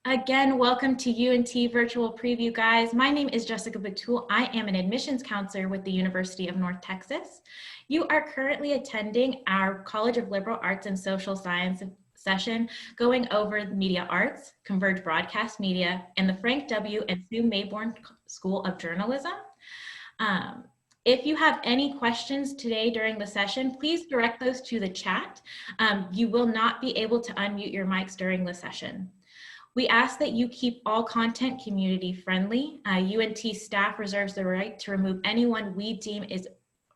Again, welcome to UNT Virtual Preview, guys. My name is Jessica Batul. I am an admissions counselor with the University of North Texas. You are currently attending our College of Liberal Arts and Social Science session going over media arts, Converged Broadcast Media, and the Frank W. and Sue Mayborn School of Journalism. If you have any questions today during the session, please direct those to the chat. You will not be able to unmute your mics during the session. We ask that you keep all content community friendly. UNT staff reserves the right to remove anyone we deem is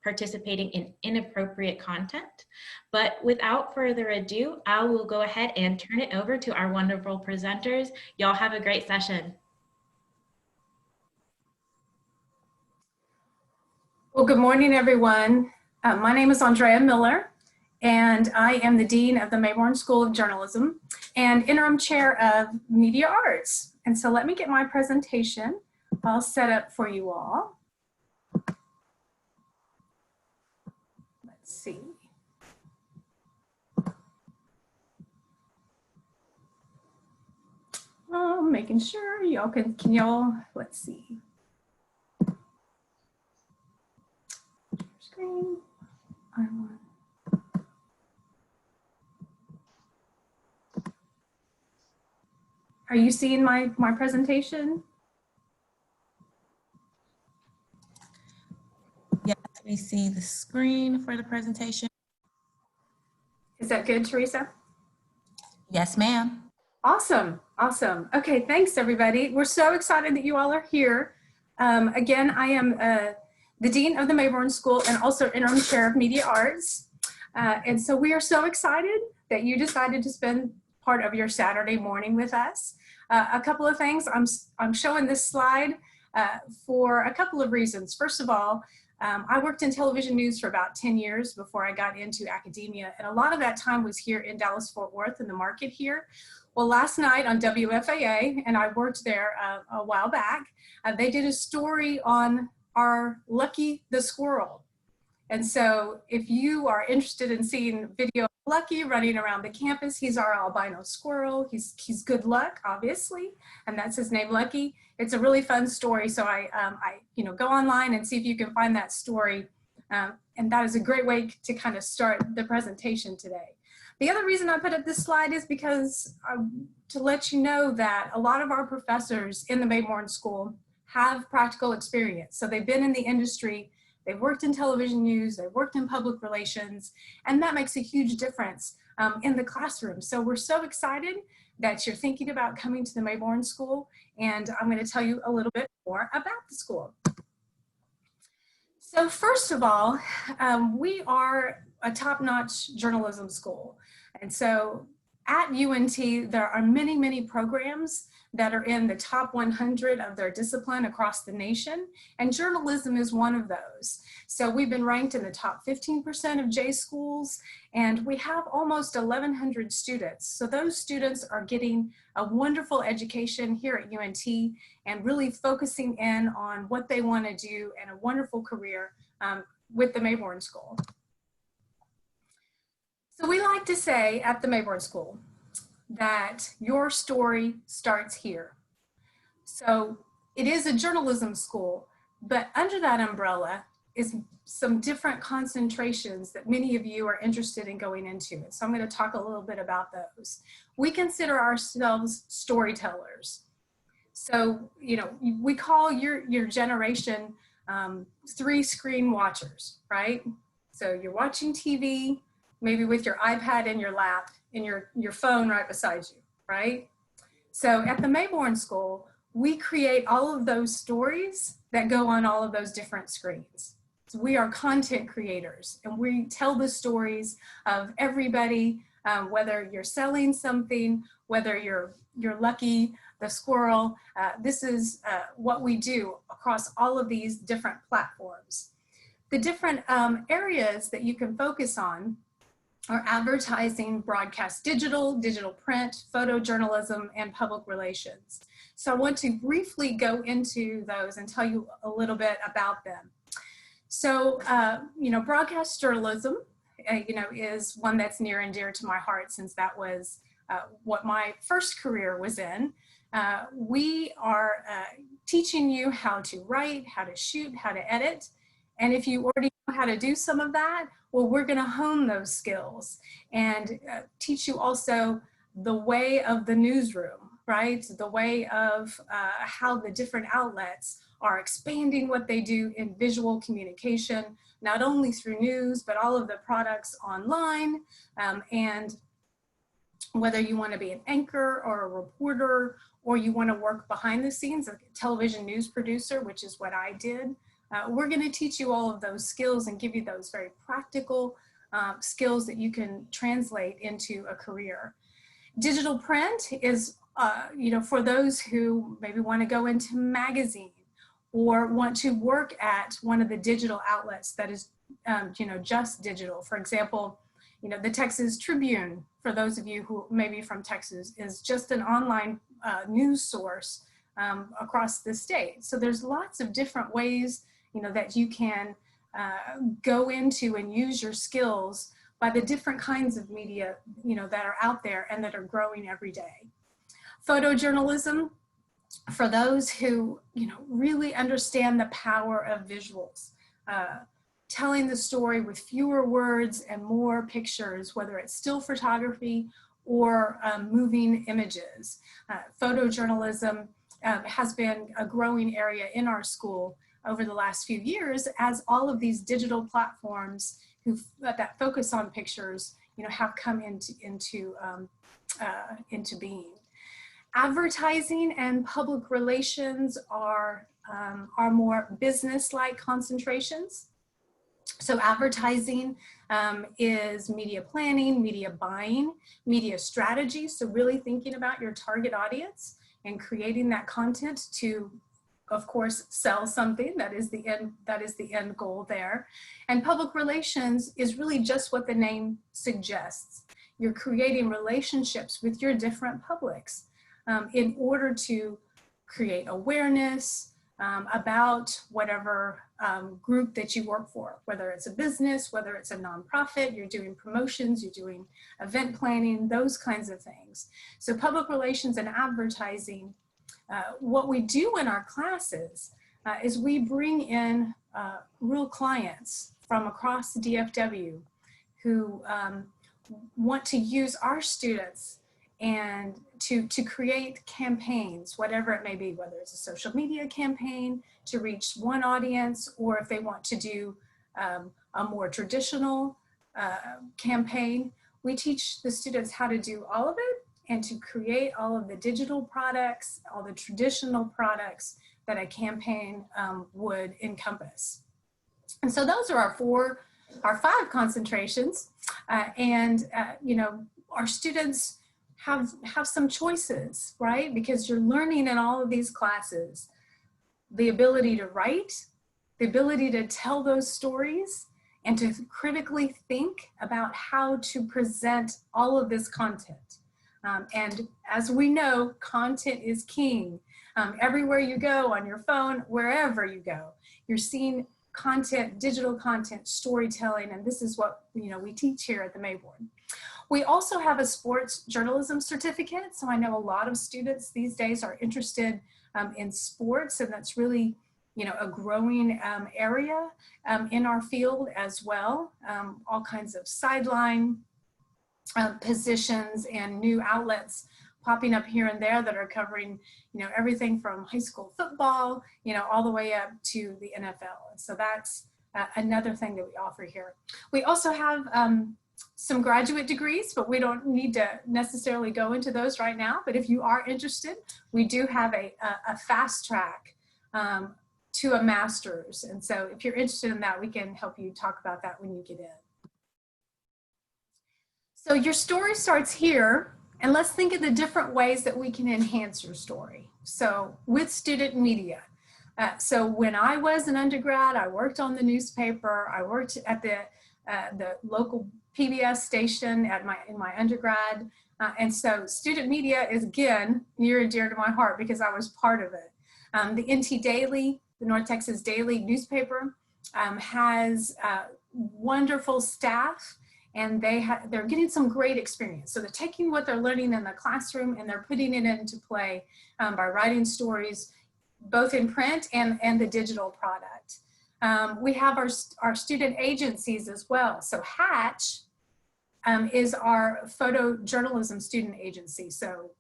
participating in inappropriate content. But without further ado, I will go ahead and turn it over to our wonderful presenters. Y'all have a great session. Well, good morning, everyone. My name is Andrea Miller, and I am the Dean of the Mayborn School of Journalism and Interim Chair of Media Arts. And so let me get my presentation all set up for you all. Let's see. Making sure y'all can y'all, let's see. Screen. Are you seeing my presentation? Yes, we see the screen for the presentation. Is that good, Teresa? Yes, ma'am. Awesome, awesome. Okay, thanks everybody. We're so excited that you all are here. Again, I am the Dean of the Mayborn School and also Interim Chair of Media Arts. And so we are so excited that you decided to spend part of your Saturday morning with us. A couple of things, I'm showing this slide for a couple of reasons. First of all, I worked in television news for about 10 years before I got into academia, and a lot of that time was here in Dallas-Fort Worth in the market here. Well, last night on WFAA, and I worked there a while back, they did a story on our Lucky the squirrel. And so if you are interested in seeing video of Lucky running around the campus, he's our albino squirrel. He's good luck, obviously, and that's his name, Lucky. It's a really fun story, so I go online and see if you can find that story. And that is a great way to kind of start the presentation today. The other reason I put up this slide is because to let you know that a lot of our professors in the Mayborn School have practical experience. So they've been in the industry, they've worked in television news, they've worked in public relations, and that makes a huge difference in the classroom. So we're so excited that you're thinking about coming to the Mayborn School, and I'm going to tell you a little bit more about the school. So first of all, we are a top-notch journalism school. And so at UNT, there are many, many programs that are in the top 100 of their discipline across the nation, and journalism is one of those. So we've been ranked in the top 15% of J schools, and we have almost 1,100 students. So those students are getting a wonderful education here at UNT and really focusing in on what they want to do and a wonderful career with the Mayborn School. So we like to say at the Mayborn School that your story starts here. So it is a journalism school, but under that umbrella is some different concentrations that many of you are interested in going into. So I'm going to talk a little bit about those. We consider ourselves storytellers. So, we call your generation 3-screen watchers, right? So you're watching TV, maybe with your iPad in your lap, and your phone right beside you, right? So at the Mayborn School, we create all of those stories that go on all of those different screens. So we are content creators, and we tell the stories of everybody, whether you're selling something, whether you're Lucky the squirrel. This is what we do across all of these different platforms. The different areas that you can focus on are advertising, broadcast digital print, photojournalism, and public relations. So I want to briefly go into those and tell you a little bit about them. So, broadcast journalism, is one that's near and dear to my heart, since that was what my first career was in, we are teaching you how to write, how to shoot, how to edit. And if you already know how to do some of that, well, we're going to hone those skills and teach you also the way of the newsroom, right? The way of how the different outlets are expanding what they do in visual communication, not only through news, but all of the products online. And whether you want to be an anchor or a reporter, or you want to work behind the scenes, a television news producer, which is what I did, we're going to teach you all of those skills and give you those very practical skills that you can translate into a career. Digital print is, for those who maybe want to go into magazine or want to work at one of the digital outlets that is, just digital. For example, the Texas Tribune, for those of you who may be from Texas, is just an online news source across the state. So there's lots of different ways, that you can go into and use your skills by the different kinds of media, that are out there and that are growing every day. Photojournalism, for those who, really understand the power of visuals, telling the story with fewer words and more pictures, whether it's still photography or moving images. Photojournalism has been a growing area in our school over the last few years as all of these digital platforms that focus on pictures, have come into being. Advertising and public relations are more business-like concentrations. So advertising is media planning, media buying, media strategy. So really thinking about your target audience and creating that content to, of course, sell something. That is the end goal there. And public relations is really just what the name suggests. You're creating relationships with your different publics in order to create awareness about whatever group that you work for, whether it's a business, whether it's a nonprofit, you're doing promotions, you're doing event planning, those kinds of things. So public relations and advertising, what we do in our classes is we bring in real clients from across the DFW who want to use our students and to create campaigns, whatever it may be, whether it's a social media campaign to reach one audience, or if they want to do a more traditional campaign. We teach the students how to do all of it and to create all of the digital products, all the traditional products that a campaign would encompass. And so those are our five concentrations. Our students have some choices, right? Because you're learning in all of these classes, the ability to write, the ability to tell those stories, and to critically think about how to present all of this content. And as we know, content is king. Everywhere you go, on your phone, wherever you go, you're seeing content, digital content, storytelling, and this is what we teach here at the Mayborn. We also have a sports journalism certificate. So I know a lot of students these days are interested in sports, and that's really, a growing area in our field as well. All kinds of sideline positions and new outlets popping up here and there that are covering, everything from high school football, all the way up to the NFL. And so that's another thing that we offer here. We also have some graduate degrees, but we don't need to necessarily go into those right now. But if you are interested, we do have a fast track to a master's. And so if you're interested in that, we can help you talk about that when you get in. So your story starts here, and let's think of the different ways that we can enhance your story. So with student media. So when I was an undergrad, I worked on the newspaper. I worked at the local PBS station in my undergrad. And so student media is, again, near and dear to my heart because I was part of it. The NT Daily, the North Texas Daily newspaper, has wonderful staff and they're getting some great experience. So they're taking what they're learning in the classroom and they're putting it into play by writing stories, both in print and the digital product. We have our student agencies as well. So Hatch is our photojournalism student agency. So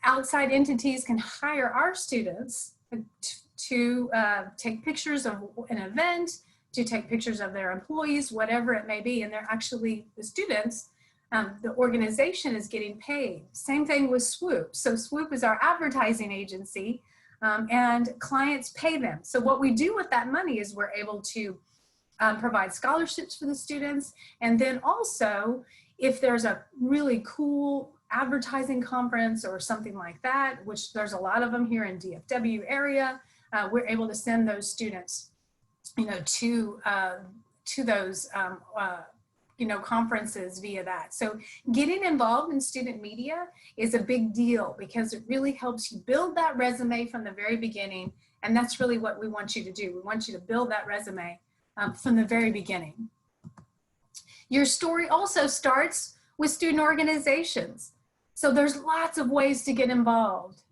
outside entities can hire our students to take pictures of an event, to take pictures of their employees, whatever it may be, and they're actually the students, the organization is getting paid. Same thing with Swoop. So Swoop is our advertising agency, and clients pay them. So what we do with that money is we're able to provide scholarships for the students, and then also if there's a really cool advertising conference or something like that, which there's a lot of them here in DFW area, we're able to send those students, to those, conferences via that. So getting involved in student media is a big deal because it really helps you build that resume from the very beginning. And that's really what we want you to do. We want you to build that resume from the very beginning. Your story also starts with student organizations. So there's lots of ways to get involved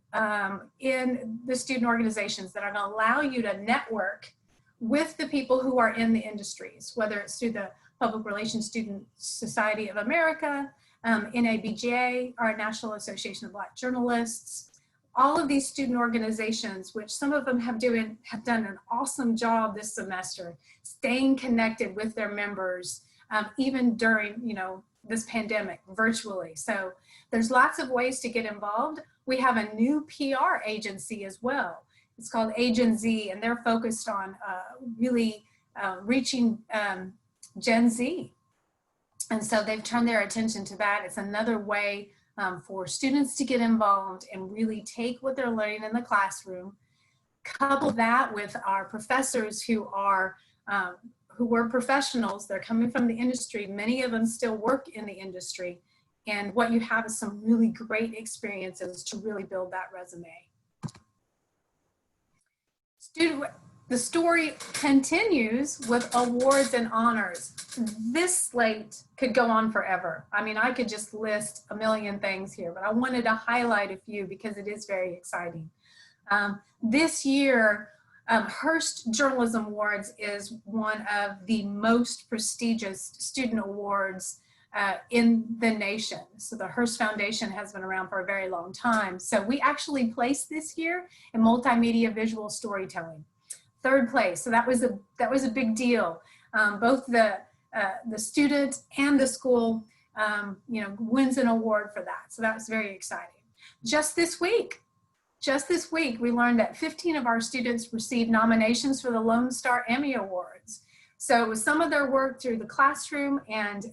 in the student organizations that are going to allow you to network with the people who are in the industries, whether it's through the Public Relations Student Society of America, NABJ, our National Association of Black Journalists, all of these student organizations, which some of them have done an awesome job this semester, staying connected with their members, even during, this pandemic virtually. So there's lots of ways to get involved. We have a new PR agency as well. It's called Agent Z, and they're focused on really reaching Gen Z. And so they've turned their attention to that. It's another way for students to get involved and really take what they're learning in the classroom, couple that with our professors who were professionals. They're coming from the industry. Many of them still work in the industry. And what you have is some really great experiences to really build that resume. The story continues with awards and honors. This slate could go on forever. I mean, I could just list a million things here, but I wanted to highlight a few because it is very exciting. This year, Hearst Journalism Awards is one of the most prestigious student awards in the nation. So the Hearst Foundation has been around for a very long time. So we actually placed this year in multimedia visual storytelling. 3rd place. So that was a big deal. Both the student and the school, wins an award for that. So that was very exciting. Just this week, we learned that 15 of our students received nominations for the Lone Star Emmy Awards. So it was some of their work through the classroom and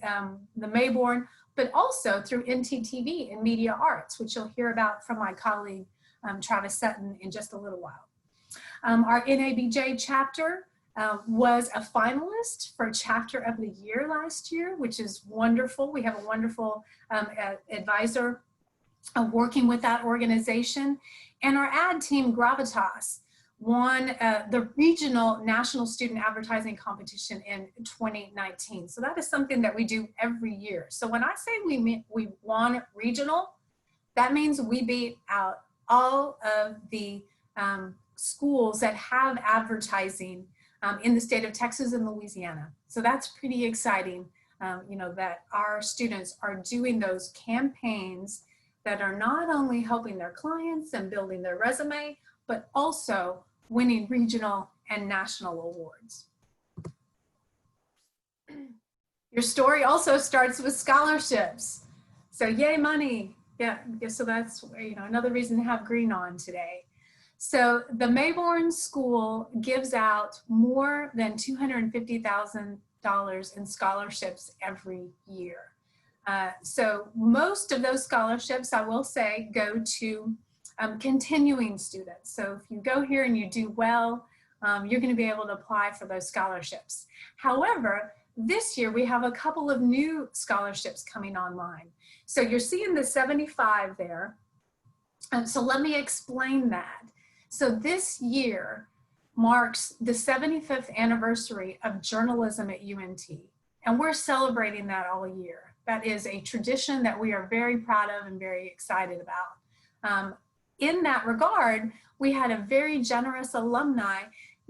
the Mayborn, but also through NTTV and Media Arts, which you'll hear about from my colleague, Travis Sutton, in just a little while. Our NABJ chapter was a finalist for Chapter of the Year last year, which is wonderful. We have a wonderful advisor working with that organization. And our ad team, Gravitas, won the regional national student advertising competition in 2019. So that is something that we do every year. So when I say we won regional, that means we beat out all of the schools that have advertising in the state of Texas and Louisiana. So that's pretty exciting, that our students are doing those campaigns that are not only helping their clients and building their resume, but also winning regional and national awards. Your story also starts with scholarships. So yay, money. Yeah, so that's another reason to have green on today. So the Mayborn School gives out more than $250,000 in scholarships every year. So most of those scholarships, I will say, go to continuing students. So if you go here and you do well, you're going to be able to apply for those scholarships. However, this year we have a couple of new scholarships coming online. So you're seeing the 75 there. So let me explain that. So this year marks the 75th anniversary of journalism at UNT. And we're celebrating that all year. That is a tradition that we are very proud of and very excited about. In that regard, we had a very generous alumni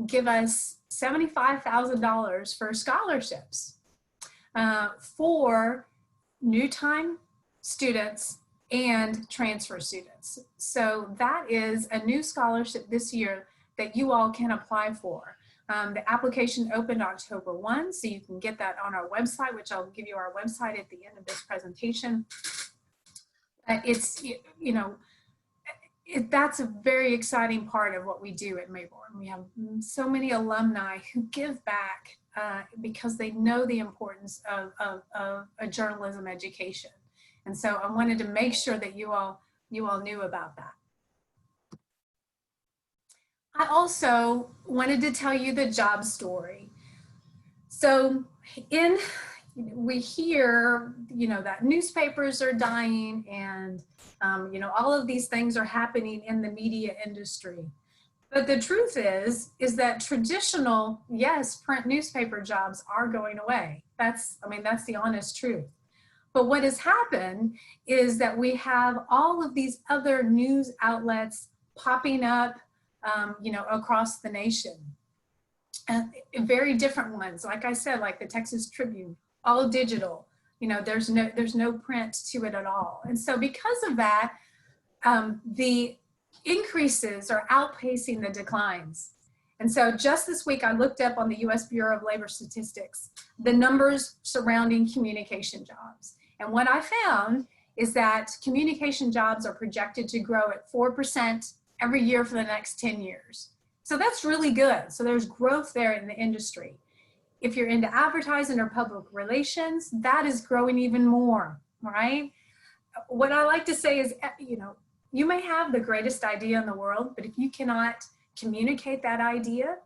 give us $75,000 for scholarships for new time students and transfer students. So that is a new scholarship this year that you all can apply for. The application opened October 1, so you can get that on our website, which I'll give you our website at the end of this presentation. That's a very exciting part of what we do at Mayborn. We have so many alumni who give back because they know the importance of a journalism education. And so I wanted to make sure that you all knew about that. I also wanted to tell you the job story. So we hear, that newspapers are dying and, all of these things are happening in the media industry. But the truth is that traditional, yes, print newspaper jobs are going away. That's the honest truth. But what has happened is that we have all of these other news outlets popping up, across the nation. Very different ones, like I said, like the Texas Tribune, all digital. There's no print to it at all. And so because of that, the increases are outpacing the declines. And so just this week, I looked up on the US Bureau of Labor Statistics, the numbers surrounding communication jobs. And what I found is that communication jobs are projected to grow at 4% every year for the next 10 years. So that's really good. So there's growth there in the industry. If you're into advertising or public relations, that is growing even more, right? What I like to say is, you may have the greatest idea in the world, but if you cannot communicate that idea,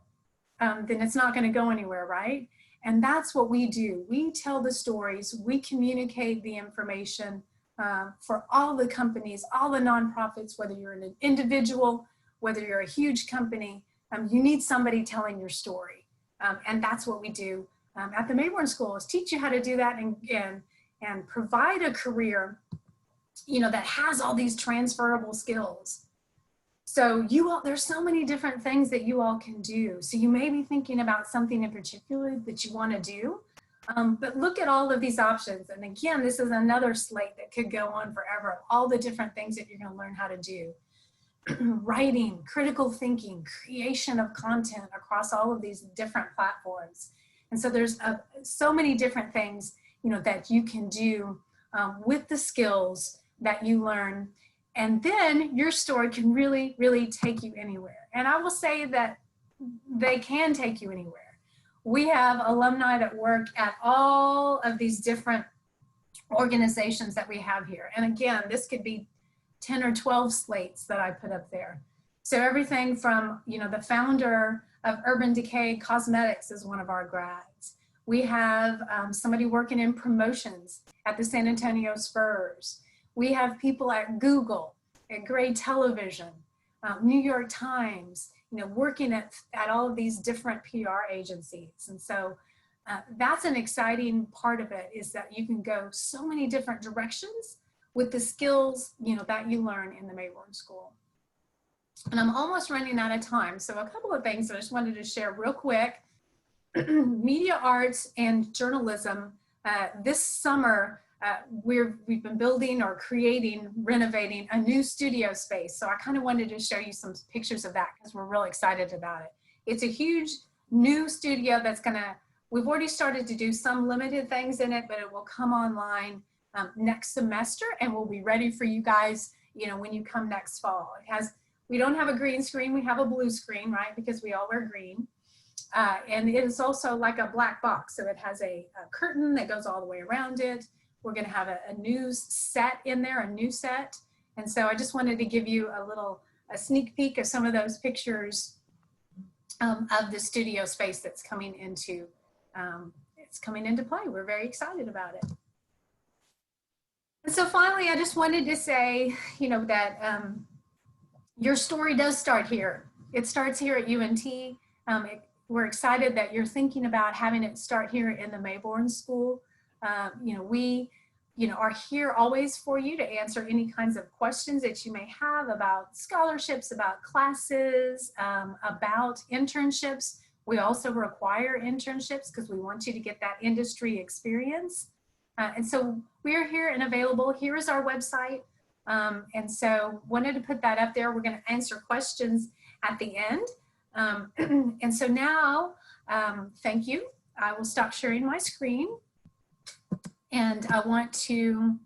then it's not going to go anywhere, right? And that's what we do. We tell the stories, we communicate the information for all the companies, all the nonprofits, whether you're an individual, whether you're a huge company, you need somebody telling your story. And that's what we do at the Mayborn School, is teach you how to do that and provide a career, that has all these transferable skills. So there's so many different things that you all can do. So you may be thinking about something in particular that you want to do, but look at all of these options. And again, this is another slate that could go on forever. All the different things that you're going to learn how to do. Writing, critical thinking, creation of content across all of these different platforms. And so there's so many different things, that you can do with the skills that you learn. And then your story can really, really take you anywhere. And I will say that they can take you anywhere. We have alumni that work at all of these different organizations that we have here. And again, this could be 10 or 12 slates that I put up there. So everything from, the founder of Urban Decay Cosmetics is one of our grads. We have somebody working in promotions at the San Antonio Spurs. We have people at Google, at Gray Television, New York Times, working at all of these different PR agencies. And so that's an exciting part of it, is that you can go so many different directions with the skills, that you learn in the Mayborn School. And I'm almost running out of time. So a couple of things that I just wanted to share real quick. Media arts and journalism. This summer, we've been building or renovating a new studio space. So I kind of wanted to show you some pictures of that because we're real excited about it. It's a huge new studio we've already started to do some limited things in it, but it will come online next semester, and we'll be ready for you guys, when you come next fall. We don't have a green screen, we have a blue screen, right? Because we all wear green. And it is also like a black box. So it has a curtain that goes all the way around it. We're gonna have a news set in there, a new set. And so I just wanted to give you a sneak peek of some of those pictures of the studio space that's coming into play. We're very excited about it. And so finally, I just wanted to say, that your story does start here. It starts here at UNT. we're excited that you're thinking about having it start here in the Mayborn School. We are here always for you to answer any kinds of questions that you may have about scholarships, about classes, about internships. We also require internships because we want you to get that industry experience. And so we're here and available. Here is our website. And so wanted to put that up there. We're going to answer questions at the end. And so now, thank you. I will stop sharing my screen. And I want to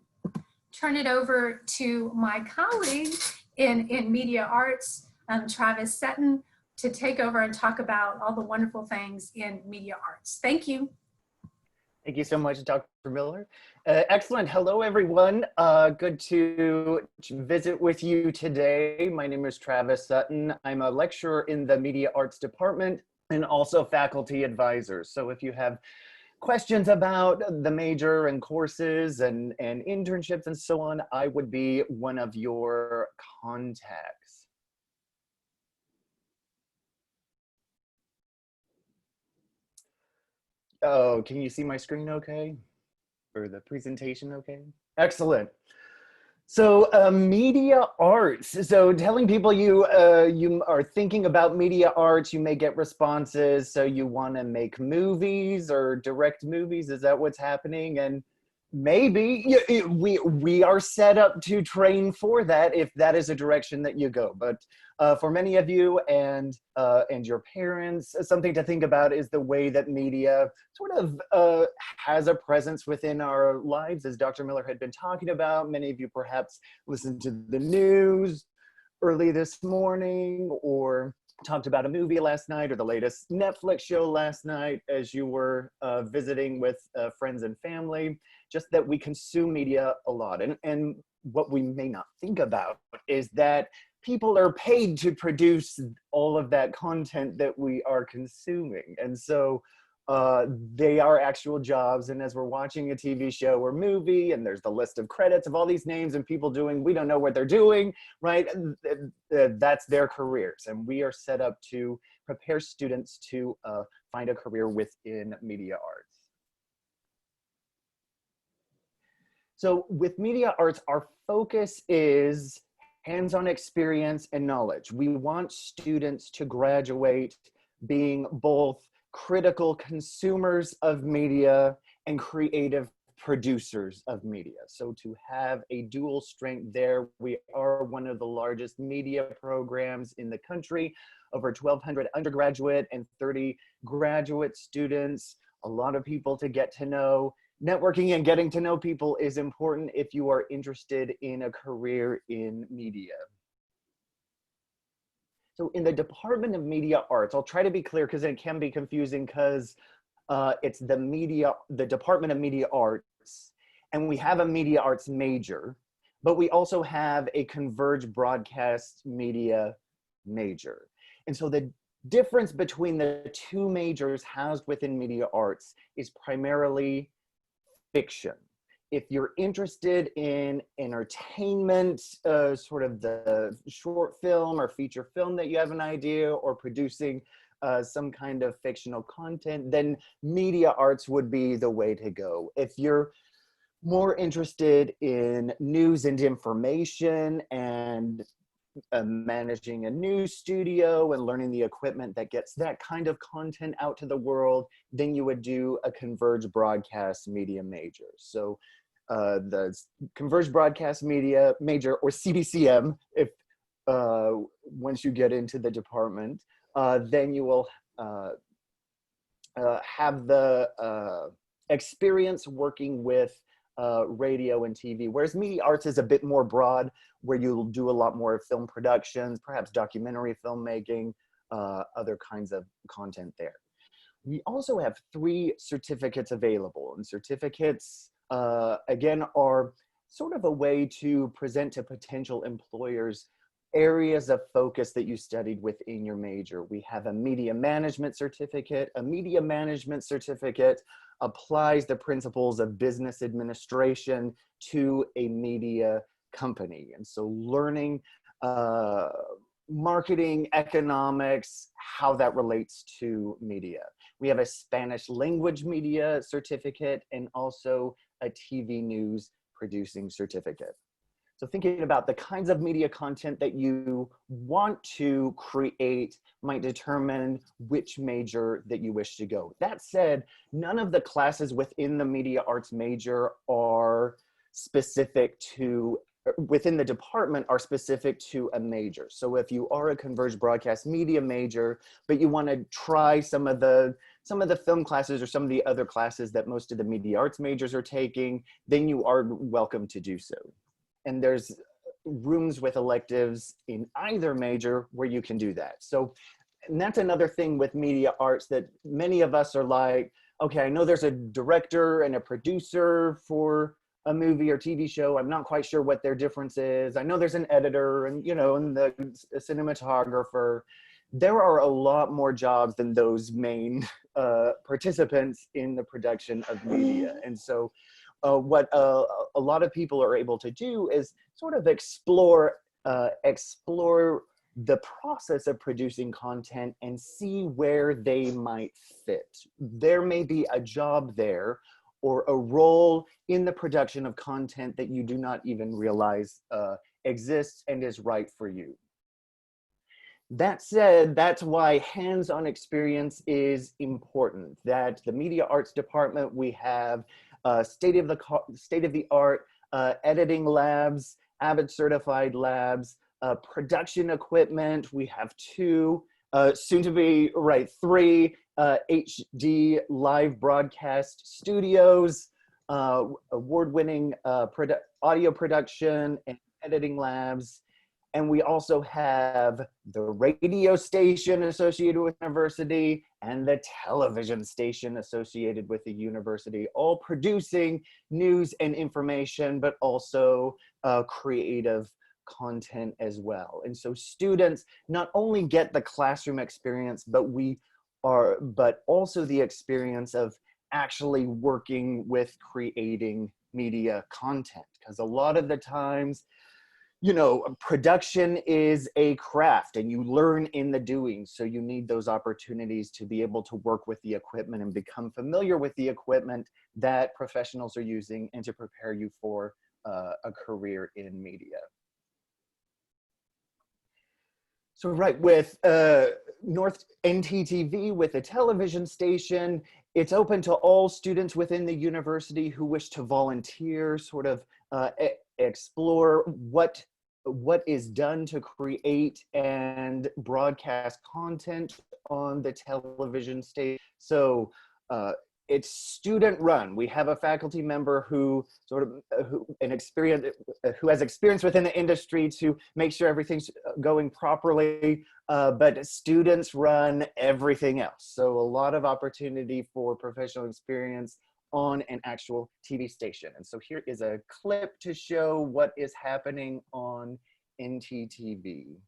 turn it over to my colleague in media arts, Travis Sutton, to take over and talk about all the wonderful things in media arts. Thank you. Thank you so much, Dr. Miller. Excellent. Hello, everyone. Good to visit with you today. My name is Travis Sutton. I'm a lecturer in the Media Arts Department and also faculty advisor. So if you have questions about the major and courses and internships and so on, I would be one of your contacts. Oh, can you see my screen okay? Or the presentation okay? Excellent. So media arts. So telling people you are thinking about media arts, you may get responses. So you want to make movies or direct movies. Is that what's happening? And maybe we are set up to train for that if that is a direction that you go. But for many of you and your parents, something to think about is the way that media sort of has a presence within our lives, as Dr. Miller had been talking about. Many of you perhaps listened to the news early this morning or talked about a movie last night or the latest Netflix show last night as you were visiting with friends and family. Just that we consume media a lot. And what we may not think about is that people are paid to produce all of that content that we are consuming. And so they are actual jobs. And as we're watching a TV show or movie, and there's the list of credits of all these names and people doing, we don't know what they're doing, right? That's their careers. And we are set up to prepare students to find a career within media arts. So with media arts, our focus is hands-on experience and knowledge. We want students to graduate being both critical consumers of media and creative producers of media. So to have a dual strength there, we are one of the largest media programs in the country, over 1,200 undergraduate and 30 graduate students, a lot of people to get to know. Networking and getting to know people is important if you are interested in a career in media. So in the Department of Media Arts, I'll try to be clear because it can be confusing because it's the Department of Media Arts, and we have a media arts major, but we also have a Converged Broadcast Media major. And so the difference between the two majors housed within media arts is primarily fiction. If you're interested in entertainment, sort of the short film or feature film that you have an idea, or producing some kind of fictional content, then media arts would be the way to go. If you're more interested in news and information and managing a news studio and learning the equipment that gets that kind of content out to the world, then you would do a Converged Broadcast Media major. So the Converged Broadcast Media major, or CBCM, if once you get into the department, then you will have the experience working with radio and TV, whereas media arts is a bit more broad, where you'll do a lot more film productions, perhaps documentary filmmaking, other kinds of content there. We also have 3 certificates available, and certificates, again, are sort of a way to present to potential employers areas of focus that you studied within your major. We have a media management certificate. A media management certificate applies the principles of business administration to a media company. And so learning marketing, economics, how that relates to media. We have a Spanish language media certificate and also a TV news producing certificate. So thinking about the kinds of media content that you want to create might determine which major that you wish to go. That said, none of the classes within the media arts major are specific to, within the department are specific to a major. So if you are a Converged Broadcast Media major, but you want to try some of the film classes or some of the other classes that most of the media arts majors are taking, then you are welcome to do so. And there's rooms with electives in either major where you can do that. So, and that's another thing with media arts that many of us are like, okay, I know there's a director and a producer for a movie or TV show. I'm not quite sure what their difference is. I know there's an editor and, you know, and the cinematographer. There are a lot more jobs than those main participants in the production of media. And so what a lot of people are able to do is sort of explore the process of producing content and see where they might fit. There may be a job there or a role in the production of content that you do not even realize exists and is right for you. That said, that's why hands-on experience is important. That the media arts department, we have state-of-the-art editing labs, Avid certified labs, production equipment. We have 2, soon to be, 3 HD live broadcast studios, award-winning audio production and editing labs. And we also have the radio station associated with the university and the television station associated with the university, all producing news and information, but also creative content as well. And so students not only get the classroom experience, but also the experience of actually working with creating media content. Because a lot of the times, you know, production is a craft and you learn in the doing. So you need those opportunities to be able to work with the equipment and become familiar with the equipment that professionals are using and to prepare you for a career in media. So with North NTTV, with a television station, it's open to all students within the university who wish to volunteer, sort of explore what is done to create and broadcast content on the television station. So it's student run. We have a faculty member who has experience within the industry to make sure everything's going properly, but students run everything else. So a lot of opportunity for professional experience on an actual TV station. And so here is a clip to show what is happening on NTTV.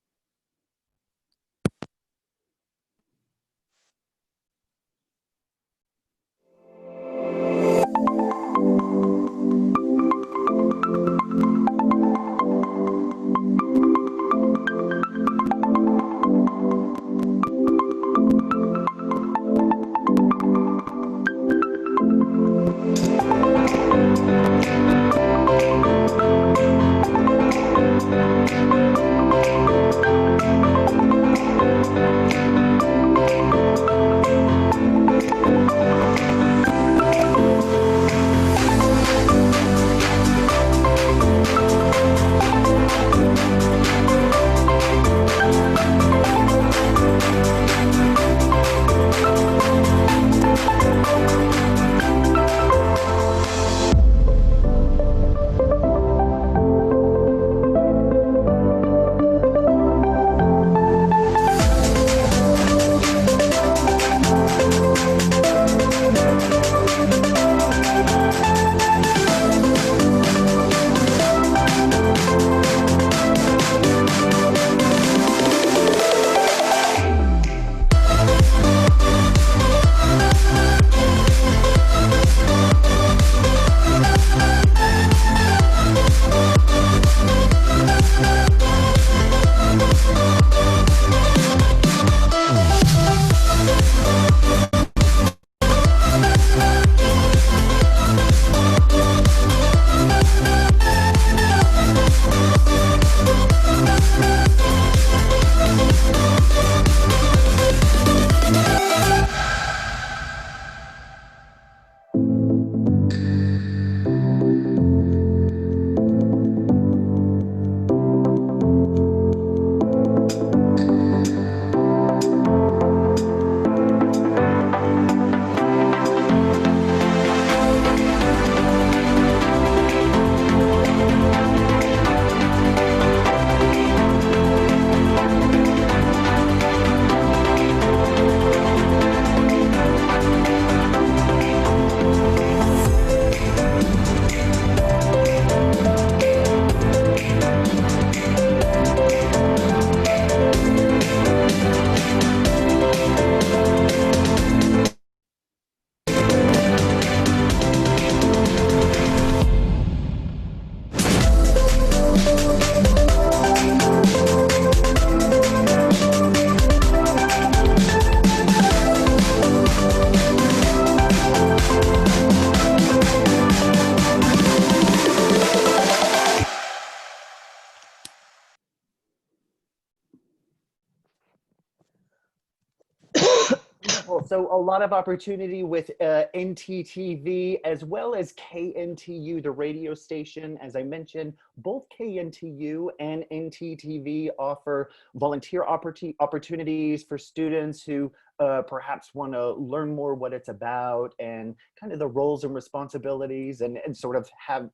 Cool. So a lot of opportunity with NTTV as well as KNTU, the radio station. As I mentioned, both KNTU and NTTV offer volunteer opportunities for students who perhaps want to learn more what it's about and kind of the roles and responsibilities and sort of have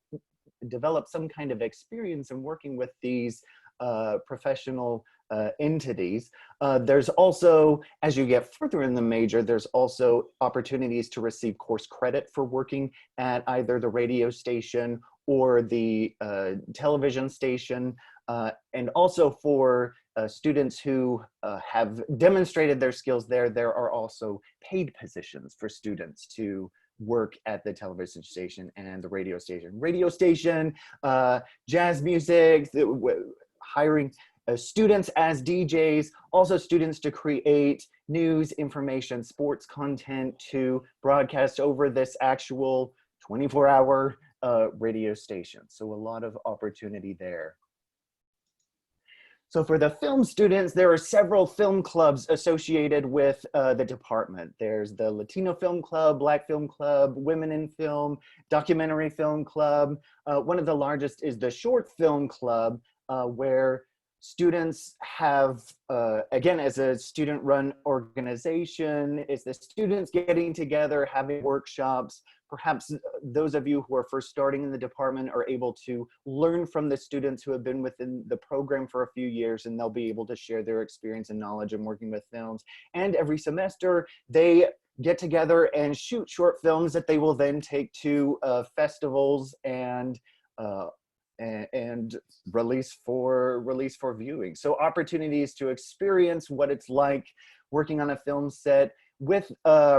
develop some kind of experience in working with these professional entities. There's also, as you get further in the major, there's also opportunities to receive course credit for working at either the radio station or the television station, and also for students who have demonstrated their skills there are also paid positions for students to work at the television station and the radio station. Radio station, jazz music, hiring students as DJs, also students to create news, information, sports content to broadcast over this actual 24-hour radio station. So a lot of opportunity there. So for the film students, there are several film clubs associated with the department. There's the Latino Film Club, Black Film Club, Women in Film, Documentary Film Club. One of the largest is the Short Film Club, where students have, again, as a student-run organization, it's the students getting together, having workshops. Perhaps those of you who are first starting in the department are able to learn from the students who have been within the program for a few years, and they'll be able to share their experience and knowledge in working with films. And every semester, they get together and shoot short films that they will then take to festivals and release for viewing. So opportunities to experience what it's like working on a film set with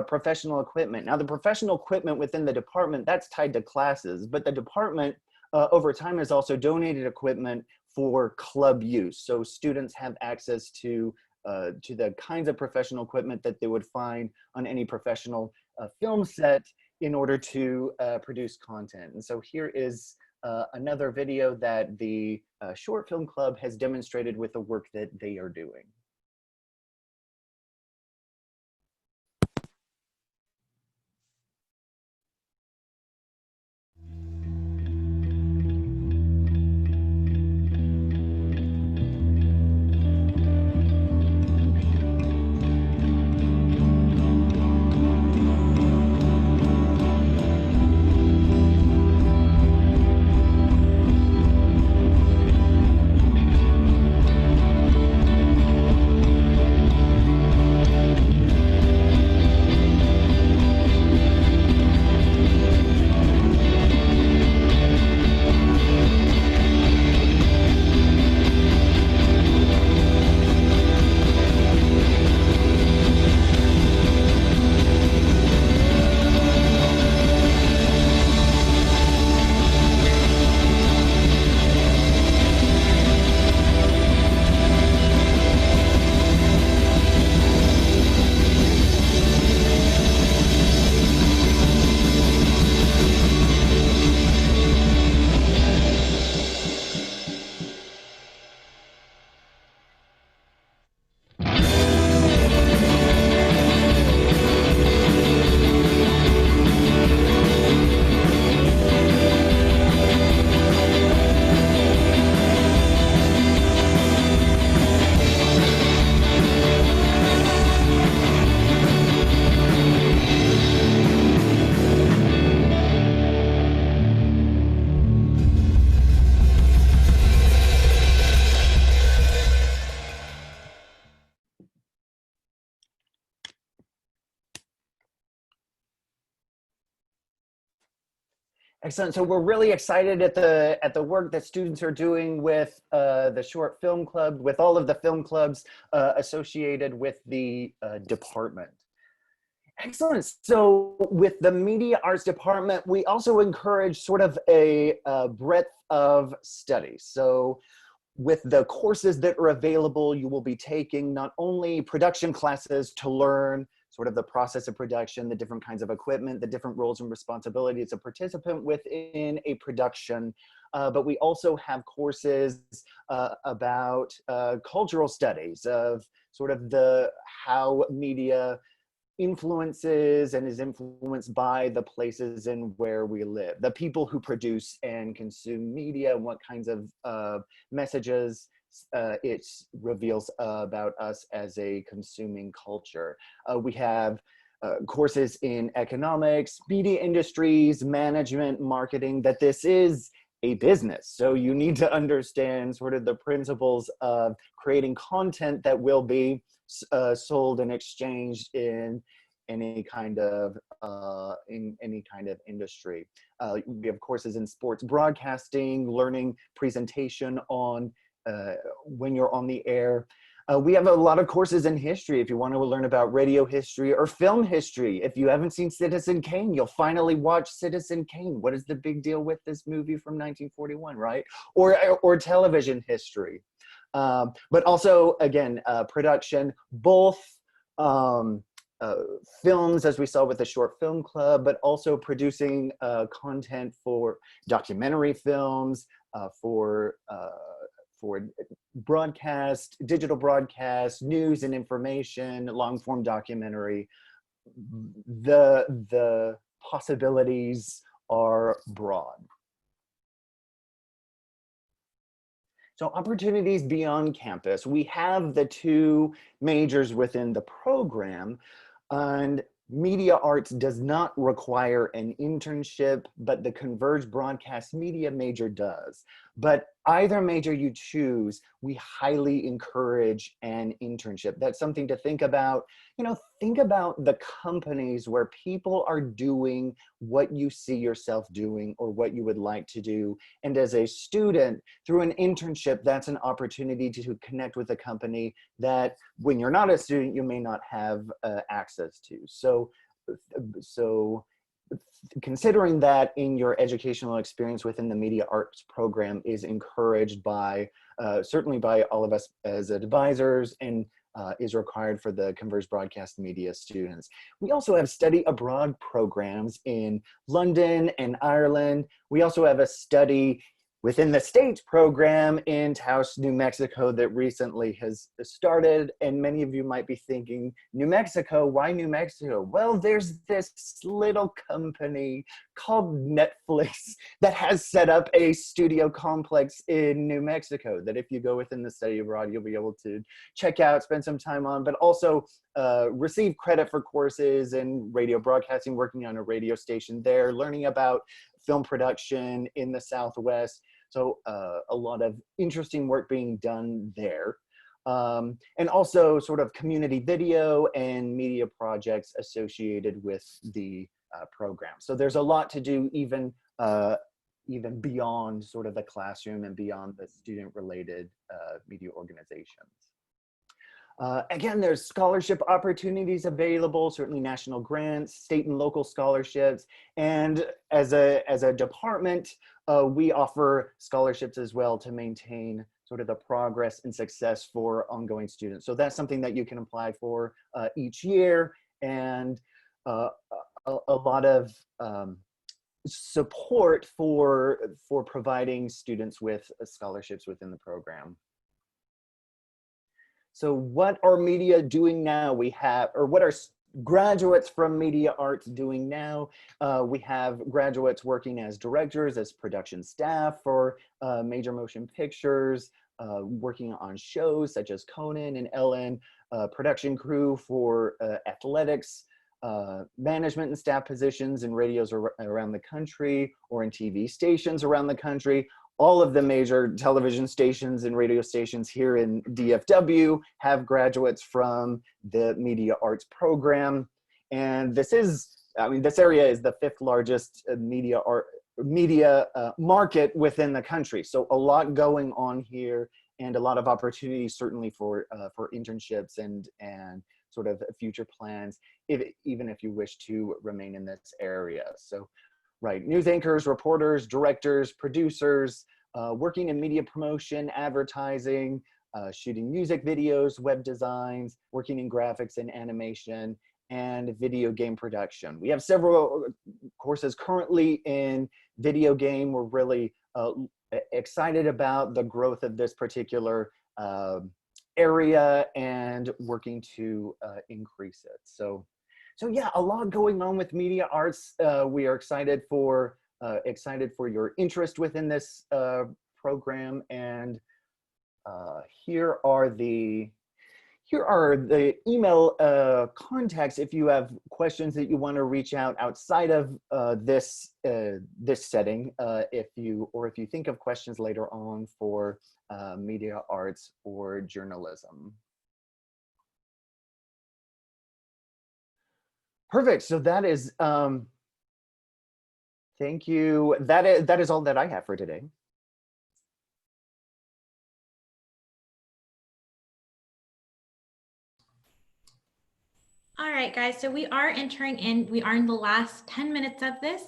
professional equipment. Now the professional equipment within the department, that's tied to classes, but the department over time has also donated equipment for club use. So students have access to the kinds of professional equipment that they would find on any professional film set in order to produce content. And so here is another video that the Short Film Club has demonstrated with the work that they are doing. Excellent. So we're really excited at the work that students are doing with the Short Film Club, with all of the film clubs associated with the department. Excellent. So with the Media Arts Department, we also encourage sort of a breadth of studies. So with the courses that are available, you will be taking not only production classes to learn sort of the process of production, the different kinds of equipment, the different roles and responsibilities a participant within a production, but we also have courses about cultural studies of sort of how media influences and is influenced by the places and where we live, the people who produce and consume media, what kinds of messages it reveals about us as a consuming culture. We have courses in economics, media industries, management, marketing, that this is a business. So you need to understand sort of the principles of creating content that will be sold and exchanged in any kind of industry. We have courses in sports broadcasting, learning presentation on when you're on the air. We have a lot of courses in history if you want to learn about radio history or film history. If you haven't seen Citizen Kane, you'll finally watch Citizen Kane. What is the big deal with this movie from 1941, right? Or television history. But also, again, production, both films, as we saw with the Short Film Club, but also producing content for documentary films, for broadcast, digital broadcast, news and information, long-form documentary. The possibilities are broad. So opportunities beyond campus. We have the two majors within the program, and media arts does not require an internship, but the Converged Broadcast Media major does. But either major you choose, we highly encourage an internship. That's something to think about. You know, think about the companies where people are doing what you see yourself doing or what you would like to do. And as a student, through an internship, that's an opportunity to connect with a company that when you're not a student, you may not have access to. So considering that in your educational experience within the media arts program is encouraged by, certainly by all of us as advisors, and is required for the Converged Broadcast Media students. We also have study abroad programs in London and Ireland. We also have a study within the States program in Taos, New Mexico that recently has started. And many of you might be thinking, New Mexico, why New Mexico? Well, there's this little company called Netflix that has set up a studio complex in New Mexico that if you go within the study abroad, you'll be able to check out, spend some time on, but also receive credit for courses in radio broadcasting, working on a radio station there, learning about film production in the Southwest. So a lot of interesting work being done there. And also sort of community video and media projects associated with the program. So there's a lot to do even beyond sort of the classroom and beyond the student-related media organizations. Again, there's scholarship opportunities available, certainly national grants, state and local scholarships. And as a department, we offer scholarships as well to maintain sort of the progress and success for ongoing students. So that's something that you can apply for each year, and a lot of support for providing students with scholarships within the program. So what are media doing now? We have, or what are graduates from media arts doing now? We have graduates working as directors, as production staff for major motion pictures, working on shows such as Conan and Ellen, production crew for athletics, management and staff positions in radios around the country or in TV stations around the country. All of the major television stations and radio stations here in DFW have graduates from the media arts program. And this is, I mean, this area is the 5th largest media market within the country. So a lot going on here, and a lot of opportunities certainly for internships and sort of future plans, even if you wish to remain in this area. So, right, news anchors, reporters, directors, producers, working in media promotion, advertising, shooting music videos, web designs, working in graphics and animation, and video game production. We have several courses currently in video game. We're really excited about the growth of this particular area and working to increase it. So So yeah, a lot going on with media arts. We are excited for your interest within this program, and here are the email contacts if you have questions that you want to reach out outside of this setting. If you think of questions later on for media arts or journalism. Perfect. So that is thank you. That is all that I have for today. All right, guys, so we are in the last 10 minutes of this.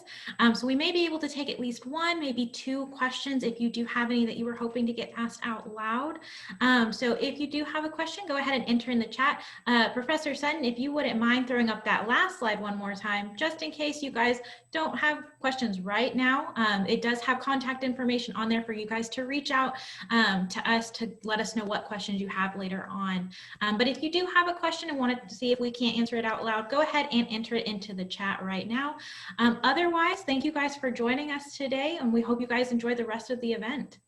So we may be able to take at least one, maybe two questions if you do have any that you were hoping to get asked out loud. So if you do have a question, go ahead and enter in the chat. Professor Sutton, if you wouldn't mind throwing up that last slide one more time, just in case you guys don't have questions right now. It does have contact information on there for you guys to reach out to us to let us know what questions you have later on. But if you do have a question and wanted to see if we can't answer it out loud, go ahead and enter it into the chat right now. Otherwise, thank you guys for joining us today, and we hope you guys enjoy the rest of the event.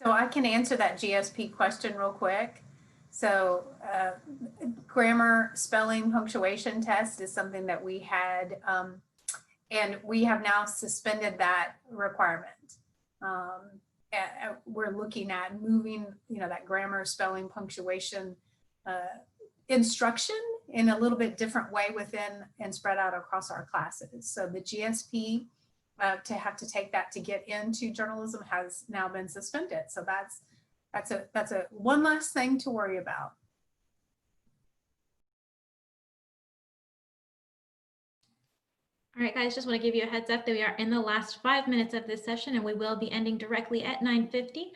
So I can answer that GSP question real quick. So grammar, spelling, punctuation test is something that we had, and we have now suspended that requirement. We're looking at moving, that grammar, spelling, punctuation instruction in a little bit different way within and spread out across our classes. So the GSP to have to take that to get into journalism has now been suspended. So that's a one less thing to worry about. All right, guys, just want to give you a heads up that we are in the last 5 minutes of this session, and we will be ending directly at 9:50.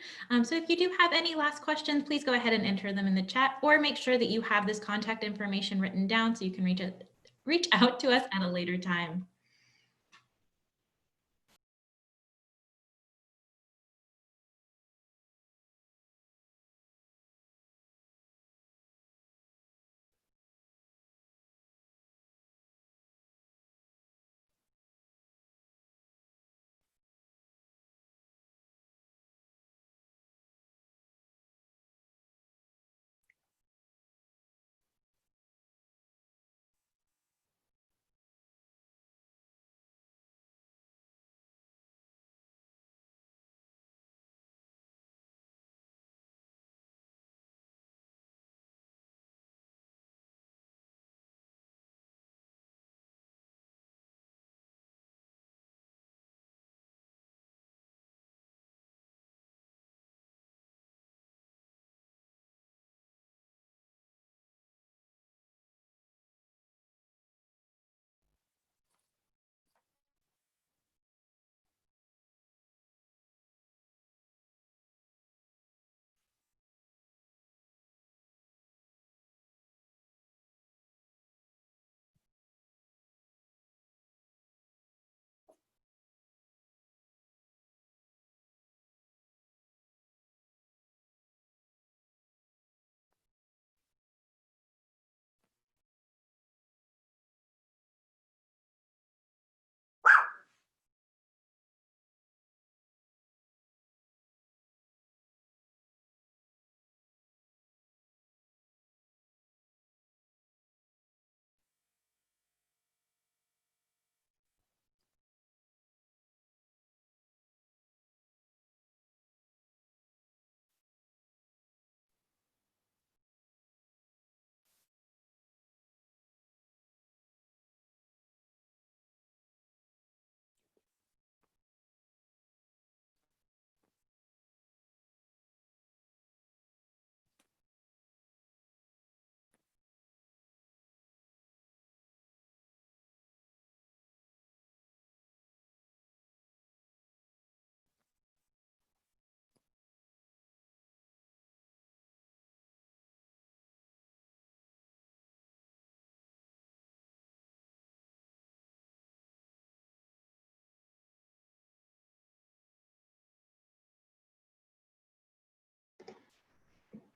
So if you do have any last questions, please go ahead and enter them in the chat, or make sure that you have this contact information written down so you can reach out to us at a later time.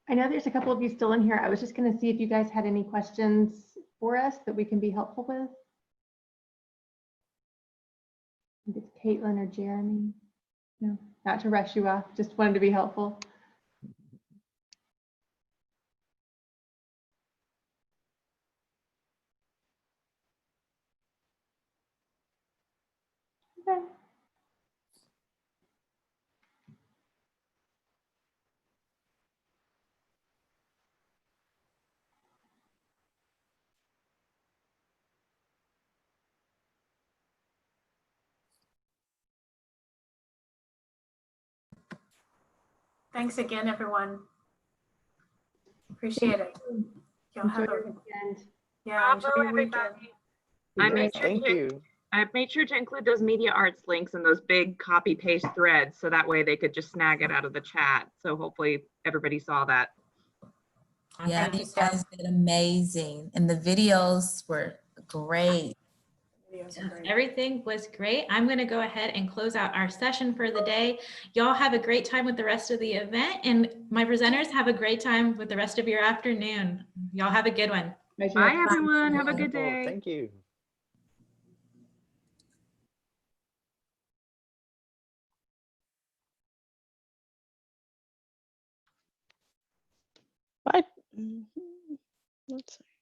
I know there's a couple of you still in here. I was just going to see if you guys had any questions for us that we can be helpful with. I think it's Caitlin or Jeremy. No, not to rush you off, just wanted to be helpful. Okay. Thanks again, everyone. Appreciate it. Y'all Enjoy have your a, weekend. yeah, enjoy Bravo, your weekend. everybody. I made sure Thank to you. I made sure to include those media arts links in those big copy paste threads so that way they could just snag it out of the chat. So hopefully everybody saw that. Yeah, Thank you, you Steph. guys did amazing. And the videos were great. Videos are great. Everything was great. I'm going to go ahead and close out our session for the day. Y'all have a great time with the rest of the event, and my presenters have a great time with the rest of your afternoon. Y'all have a good one. Bye, everyone. Have a good Wonderful. day. Thank you. Bye. Let's see.